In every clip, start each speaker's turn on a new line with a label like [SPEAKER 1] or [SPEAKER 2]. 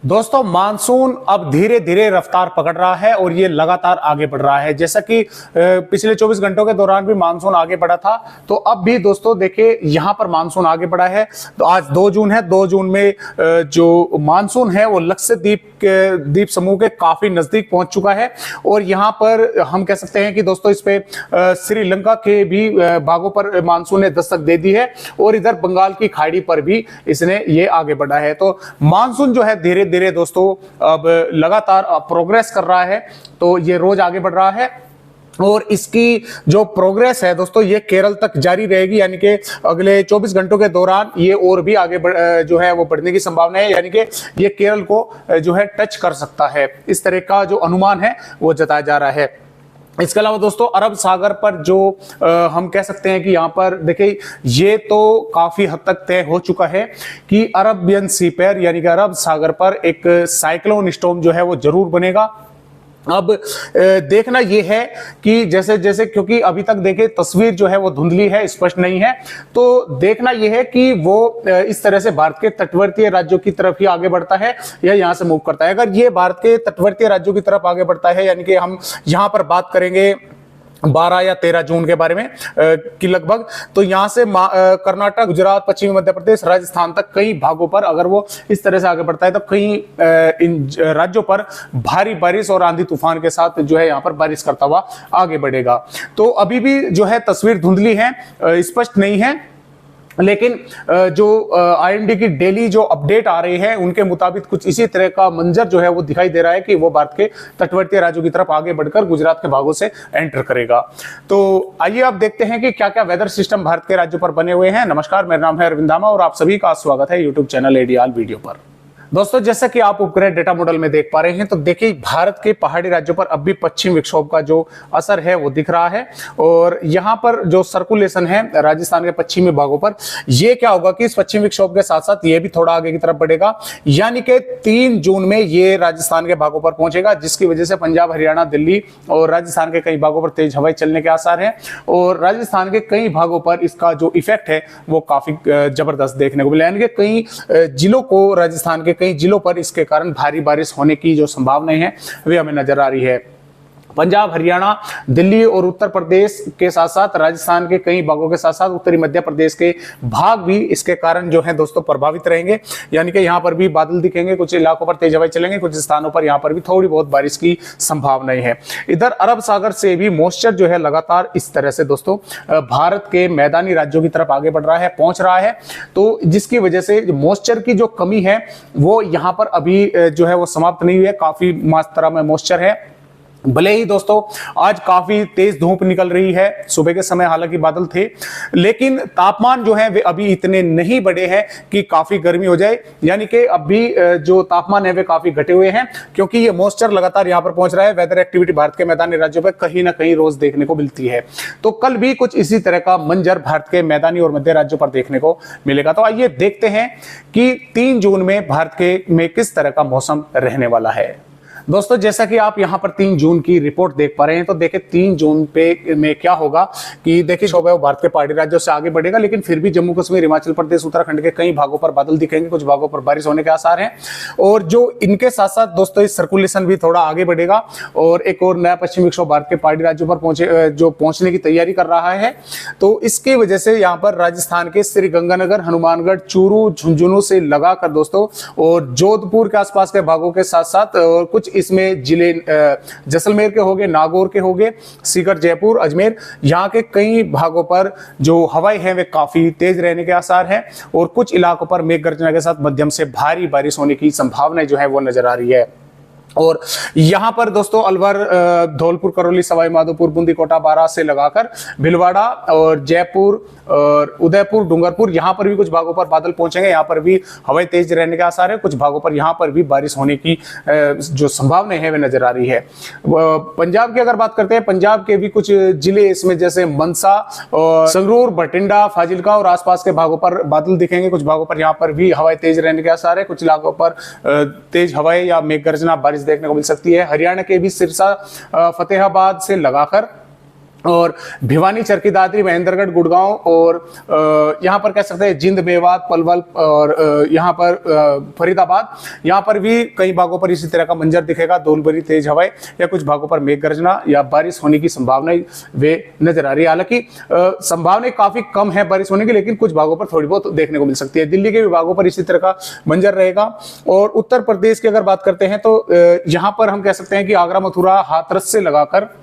[SPEAKER 1] दोस्तों मानसून अब धीरे धीरे रफ्तार पकड़ रहा है और ये लगातार आगे बढ़ रहा है। जैसा कि पिछले 24 घंटों के दौरान भी मानसून आगे बढ़ा था, तो अब भी दोस्तों देखिए यहां पर मानसून आगे बढ़ा है। तो आज 2 जून है, 2 जून में जो मानसून है वो द्वीप समूह के काफी नजदीक पहुंच चुका है और यहां पर हम कह सकते हैं कि दोस्तों इस पे श्रीलंका के भी भागों पर मानसून ने दस्तक दे दी है और इधर बंगाल की खाड़ी पर भी इसने ये आगे बढ़ा है। तो मानसून जो है धीरे धीरे दोस्तों अब लगातार प्रोग्रेस कर रहा है, तो ये रोज आगे बढ़ रहा है और इसकी जो प्रोग्रेस है दोस्तों ये केरल तक जारी रहेगी, यानी कि अगले 24 घंटों के दौरान ये और भी आगे जो है वो बढ़ने की संभावना है, यानी कि ये केरल को जो है टच कर सकता है। इस तरह का जो अनुमान है वो जताया जा रहा है। इसके अलावा दोस्तों अरब सागर पर जो हम कह सकते हैं कि यहाँ पर देखिए ये तो काफी हद तक तय हो चुका है कि अरबियन सी पैर यानी कि अरब सागर पर एक साइक्लोन स्टॉर्म जो है वो जरूर बनेगा। अब देखना यह है कि जैसे जैसे क्योंकि अभी तक देखे तस्वीर जो है वो धुंधली है, स्पष्ट नहीं है, तो देखना यह है कि वो इस तरह से भारत के तटवर्तीय राज्यों की तरफ ही आगे बढ़ता है या यहां से मूव करता है। अगर ये भारत के तटवर्तीय राज्यों की तरफ आगे बढ़ता है, यानी कि हम यहां पर बात करेंगे 12 या 13 जून के बारे में कि लगभग, तो यहां से कर्नाटक, गुजरात, पश्चिमी मध्य प्रदेश, राजस्थान तक कई भागों पर अगर वो इस तरह से आगे बढ़ता है तो कई इन राज्यों पर भारी बारिश और आंधी तूफान के साथ जो है यहां पर बारिश करता हुआ आगे बढ़ेगा। तो अभी भी जो है तस्वीर धुंधली है, स्पष्ट नहीं है, लेकिन जो आईएमडी की डेली जो अपडेट आ रही है उनके मुताबिक कुछ इसी तरह का मंजर जो है वो दिखाई दे रहा है कि वो भारत के तटवर्तीय राज्यों की तरफ आगे बढ़कर गुजरात के भागों से एंटर करेगा। तो आइए आप देखते हैं कि क्या क्या वेदर सिस्टम भारत के राज्यों पर बने हुए हैं। नमस्कार, मेरा नाम है अरविंद धामा और आप सभी का स्वागत है यूट्यूब चैनल एडीआल वीडियो पर। दोस्तों जैसा कि आप उपग्रह डेटा मॉडल में देख पा रहे हैं, तो देखिए भारत के पहाड़ी राज्यों पर अब भी पश्चिम विक्षोभ का जो असर है वो दिख रहा है और यहां पर जो सर्कुलेशन है राजस्थान के पश्चिमी भागों पर, ये क्या होगा कि इस पश्चिम विक्षोभ के साथ साथ ये भी थोड़ा आगे की तरफ बढ़ेगा, यानी कि 3 जून में ये राजस्थान के भागों पर पहुंचेगा, जिसकी वजह से पंजाब, हरियाणा, दिल्ली और राजस्थान के कई भागों पर तेज हवाएं चलने के आसार हैं और राजस्थान के कई भागों पर इसका जो इफेक्ट है वो काफी जबरदस्त देखने को मिला, यानी कि कई जिलों को, राजस्थान के कई जिलों पर इसके कारण भारी बारिश होने की जो संभावनाएं हैं वे हमें नजर आ रही है। पंजाब, हरियाणा, दिल्ली और उत्तर प्रदेश के साथ साथ राजस्थान के कई भागों के साथ साथ उत्तरी मध्य प्रदेश के भाग भी इसके कारण जो है दोस्तों प्रभावित रहेंगे, यानी कि यहां पर भी बादल दिखेंगे, कुछ इलाकों पर तेज हवाएं चलेंगे, कुछ स्थानों पर यहां पर भी थोड़ी बहुत बारिश की संभावनाएं है। इधर अरब सागर से भी मॉइस्चर जो है लगातार इस तरह से दोस्तों भारत के मैदानी राज्यों की तरफ आगे बढ़ रहा है, पहुंच रहा है, तो जिसकी वजह से मॉइस्चर की जो कमी है वो यहां पर अभी जो है वो समाप्त नहीं हुई है, काफी मात्रा में मॉइस्चर है। भले ही दोस्तों आज काफी तेज धूप निकल रही है, सुबह के समय हालांकि बादल थे, लेकिन तापमान जो है वे अभी इतने नहीं बढ़े हैं कि काफी गर्मी हो जाए, यानी कि अभी जो तापमान है वे काफी घटे हुए हैं क्योंकि ये मॉइस्चर लगातार यहां पर पहुंच रहा है। वेदर एक्टिविटी भारत के मैदानी राज्यों पर कहीं ना कहीं रोज देखने को मिलती है, तो कल भी कुछ इसी तरह का मंजर भारत के मैदानी और मध्य राज्यों पर देखने को मिलेगा। तो आइए देखते हैं कि 3 जून में भारत के में किस तरह का मौसम रहने वाला है। दोस्तों जैसा कि आप यहां पर 3 जून की रिपोर्ट देख पा रहे हैं, तो देखिए 3 जून पे में क्या होगा कि देखिए शोभा भारत के पहाड़ी राज्यों से आगे बढ़ेगा, लेकिन फिर भी जम्मू कश्मीर, हिमाचल प्रदेश, उत्तराखंड के कई भागों पर बादल दिखेंगे, कुछ भागों पर बारिश होने के आसार हैं और जो इनके साथ साथ दोस्तों इस सर्कुलेशन भी थोड़ा आगे बढ़ेगा और एक और नया पश्चिम विक्षोभ भारत के पहाड़ी राज्यों पर पहुंचने की तैयारी कर रहा है। तो इसकी वजह से यहाँ पर राजस्थान के श्रीगंगानगर, हनुमानगढ़, चूरू, झुंझुनू से लगाकर दोस्तों और जोधपुर के आसपास के भागों के साथ साथ और कुछ इसमें जिले जैसलमेर के होंगे, नागौर के होंगे, सीकर, जयपुर, अजमेर, यहाँ के कई भागों पर जो हवाएं हैं वे काफी तेज रहने के आसार हैं और कुछ इलाकों पर मेघ गर्जना के साथ मध्यम से भारी बारिश होने की संभावनाएं जो है वो नजर आ रही है। और यहां पर दोस्तों अलवर, धौलपुर, करौली, सवाई माधोपुर, बूंदी, कोटा, बारां से लगाकर भीलवाड़ा और जयपुर और उदयपुर, डूंगरपुर, यहां पर भी कुछ भागों पर बादल पहुंचेंगे, यहां पर भी हवाएं तेज रहने के आसार है, कुछ भागों पर यहां पर भी बारिश होने की जो संभावना है वे नजर आ रही है। पंजाब की अगर बात करते हैं, पंजाब के भी कुछ जिले इसमें जैसे मनसा और संगरूर, बठिंडा, फाजिलका और आसपास के भागों पर बादल दिखेंगे, कुछ भागों पर यहां पर भी हवाएं तेज रहने के आसार है, कुछ इलाकों पर तेज हवाएं या मेघ गर्जना बारिश देखने को मिल सकती है। हरियाणा के भी सिरसा, फतेहाबाद से लगाकर और भिवानी, चरखी दादरी, महेंद्रगढ़, गुड़गांव और यहाँ पर कह सकते हैं जिंद, मेवात, पलवल और यहाँ पर फरीदाबाद, यहाँ पर भी कई भागों पर इसी तरह का मंजर दिखेगा। धूलभरी तेज हवाएं या कुछ भागों पर मेघ गर्जना या बारिश होने की संभावना वे नजर आ रही है। हालांकि संभावना काफी कम है बारिश होने की, लेकिन कुछ भागों पर थोड़ी बहुत देखने को मिल सकती है। दिल्ली के विभागों पर इसी तरह का मंजर रहेगा। और उत्तर प्रदेश की अगर बात करते हैं तो यहाँ पर हम कह सकते हैं कि आगरा, मथुरा, हाथरस से लगाकर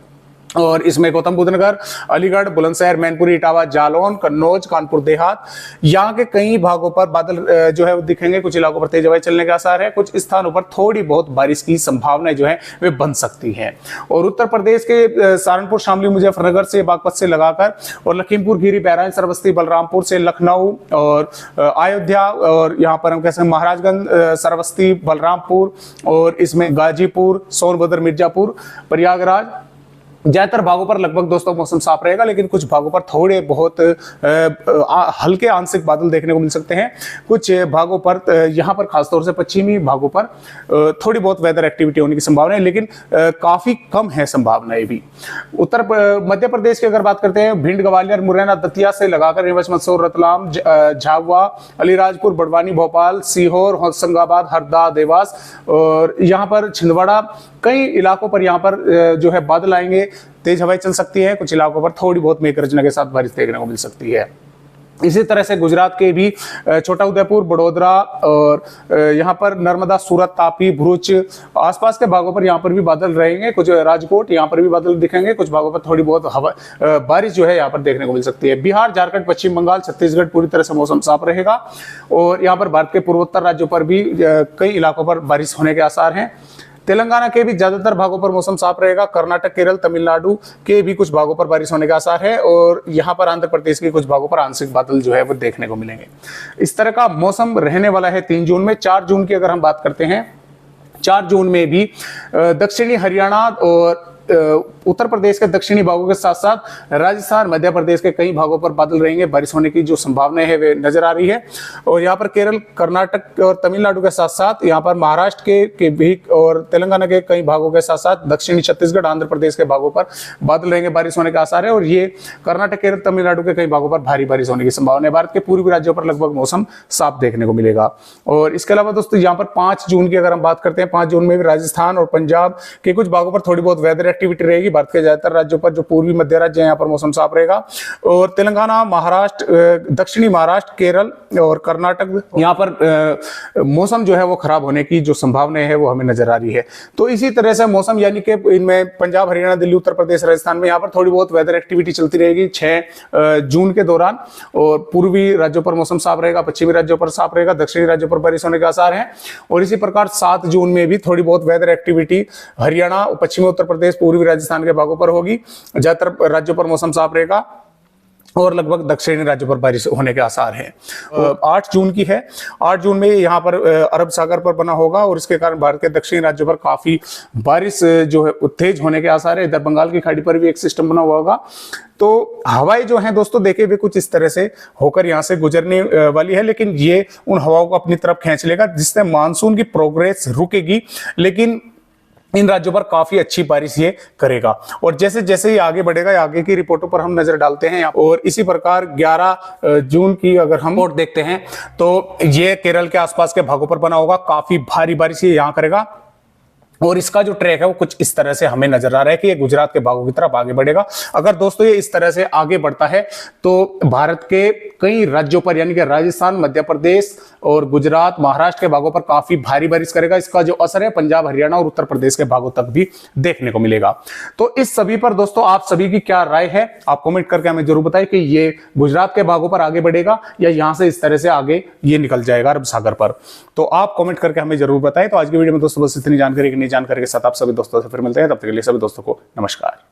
[SPEAKER 1] और इसमें गौतम बुद्ध नगर, अलीगढ़, बुलंदशहर, मैनपुरी, इटावा, जालौन, कन्नौज, कानपुर देहात, यहाँ के कई भागों पर बादल जो है वो दिखेंगे। कुछ इलाकों पर तेज हवाएं चलने के आसार है। कुछ स्थानों पर थोड़ी बहुत बारिश की संभावनाएं जो है वे बन सकती है। और उत्तर प्रदेश के सहारनपुर, शामली, मुजफ्फरनगर से, बागपत से लगाकर और लखीमपुर खीरी, बहराइच, श्रावस्ती, बलरामपुर से लखनऊ और अयोध्या और यहाँ पर हम कह सकते हैं महाराजगंज, श्रावस्ती, बलरामपुर और इसमें गाजीपुर, सोनभद्र, मिर्जापुर, प्रयागराज, ज्यादातर भागों पर लगभग दोस्तों मौसम साफ रहेगा। लेकिन कुछ भागों पर थोड़े बहुत हल्के आंशिक बादल देखने को मिल सकते हैं। कुछ भागों पर यहाँ पर खासतौर से पश्चिमी भागों पर थोड़ी बहुत वेदर एक्टिविटी होने की संभावना है, लेकिन काफी कम है संभावनाएं भी। उत्तर मध्य प्रदेश की अगर बात करते हैं, भिंड, ग्वालियर, मुरैना, दतिया से लगाकर नीमच, मंदसौर, रतलाम, झाबुआ, अलीराजपुर, बड़वानी, भोपाल, सीहोर, होशंगाबाद, हरदा, देवास और यहाँ पर छिंदवाड़ा, कई इलाकों पर यहाँ पर जो है बादल आएंगे, तेज हवाएं चल सकती है। कुछ इलाकों पर थोड़ी बहुत मेघ गर्जना के साथ बारिश देखने को मिल सकती है। इसी तरह से गुजरात के भी छोटा उदेपुर, बड़ोदरा और यहाँ पर नर्मदा, सूरत, तापी, भरूच, आसपास के भागों पर यहाँ पर भी बादल रहेंगे। कुछ राजकोट, यहाँ पर भी बादल दिखेंगे। कुछ भागों पर थोड़ी बहुत हवा बारिश जो है यहाँ पर देखने को मिल सकती है। बिहार, झारखंड, पश्चिम बंगाल, छत्तीसगढ़ पूरी तरह से मौसम साफ रहेगा। और यहाँ पर भारत के पूर्वोत्तर राज्यों पर भी कई इलाकों पर बारिश होने के आसार हैं। तेलंगाना के भी ज्यादातर भागों पर मौसम साफ रहेगा। कर्नाटक, केरल, तमिलनाडु के भी कुछ भागों पर बारिश होने के आसार है। और यहाँ पर आंध्र प्रदेश के कुछ भागों पर आंशिक बादल जो है वो देखने को मिलेंगे। इस तरह का मौसम रहने वाला है 3 जून में। 4 जून की अगर हम बात करते हैं, 4 जून में भी दक्षिणी हरियाणा और उत्तर प्रदेश के दक्षिणी भागों के साथ साथ राजस्थान, मध्य प्रदेश के कई भागों पर बादल रहेंगे। बारिश होने की जो संभावना है वे नजर आ रही है। और यहाँ पर केरल, कर्नाटक और तमिलनाडु के साथ साथ यहाँ पर महाराष्ट्र के भी और तेलंगाना के कई भागों के साथ साथ दक्षिणी छत्तीसगढ़, आंध्र प्रदेश के भागों पर बादल रहेंगे। बारिश होने का आसार है। और ये कर्नाटक, केरल, तमिलनाडु के कई भागों पर भारी बारिश होने की संभावना है। भारत के पूर्वी राज्यों पर लगभग मौसम साफ देखने को मिलेगा। और इसके अलावा दोस्तों यहाँ पर 5 जून की अगर हम बात करते हैं, 5 जून में भी राजस्थान और पंजाब के कुछ भागों पर थोड़ी बहुत वेदर एक्टिविटी रहेगी। भारत के ज्यादातर राज्यों पर जो पूर्वी मध्य राज्य है यहाँ पर मौसम साफ रहेगा। और तेलंगाना, महाराष्ट्र, दक्षिणी महाराष्ट्र, केरल और कर्नाटक, यहाँ पर मौसम जो है वो खराब होने की जो संभावना है वो हमें नजर आ रही है। तो इसी तरह से मौसम यानी कि इनमें पंजाब, हरियाणा, दिल्ली, उत्तर प्रदेश, राजस्थान में यहाँ पर थोड़ी बहुत वेदर एक्टिविटी चलती रहेगी 6 जून के दौरान। और पूर्वी राज्यों पर मौसम साफ रहेगा, पश्चिमी राज्यों पर साफ रहेगा, दक्षिणी राज्यों पर बारिश होने के आसार हैं। और इसी प्रकार 7 जून में भी थोड़ी बहुत वेदर एक्टिविटी हरियाणा, पश्चिमी उत्तर प्रदेश, पूर्वी राजस्थान के भागों पर होगी। ज्यादातर राज्यों पर मौसम साफ रहेगा और लगभग दक्षिणी राज्यों पर बारिश होने के आसार हैं। 8 जून की है। 8 जून में यहाँ पर अरब सागर पर बना होगा और इसके कारण भारत के दक्षिणी राज्यों पर काफी बारिश जो है तेज होने के आसार है। इधर बंगाल की खाड़ी पर भी एक सिस्टम बना हुआ होगा। तो हवाएं जो हैं दोस्तों देखे वे कुछ इस तरह से होकर यहाँ से गुजरने वाली है, लेकिन ये उन हवाओं को अपनी तरफ खींच लेगा जिससे मानसून की प्रोग्रेस रुकेगी, लेकिन इन राज्यों पर काफी अच्छी बारिश ये करेगा। और जैसे जैसे ये आगे बढ़ेगा, आगे की रिपोर्टों पर हम नजर डालते हैं। और इसी प्रकार 11 जून की अगर हम रिपोर्ट देखते हैं तो ये केरल के आसपास के भागों पर बना होगा। काफी भारी बारिश ये यहाँ करेगा। और इसका जो ट्रैक है वो कुछ इस तरह से हमें नजर आ रहा है कि ये गुजरात के भागों की तरफ आगे बढ़ेगा। अगर दोस्तों ये इस तरह से आगे बढ़ता है तो भारत के कई राज्यों पर यानी कि राजस्थान, मध्य प्रदेश और गुजरात, महाराष्ट्र के भागों पर काफी भारी बारिश करेगा। इसका जो असर है पंजाब, हरियाणा और उत्तर प्रदेश के भागों तक भी देखने को मिलेगा। तो इस सभी पर दोस्तों आप सभी की क्या राय है, आप कमेंट करके हमें जरूर बताएं कि ये गुजरात के भागों पर आगे बढ़ेगा या यहां से इस तरह से आगे ये निकल जाएगा अरब सागर पर। तो आप कमेंट करके हमें जरूर बताएं। तो आज की वीडियो में दोस्तों बस इतनी जानकारी के साथ आप सभी दोस्तों से फिर मिलते हैं। तब तक के लिए सभी दोस्तों को नमस्कार।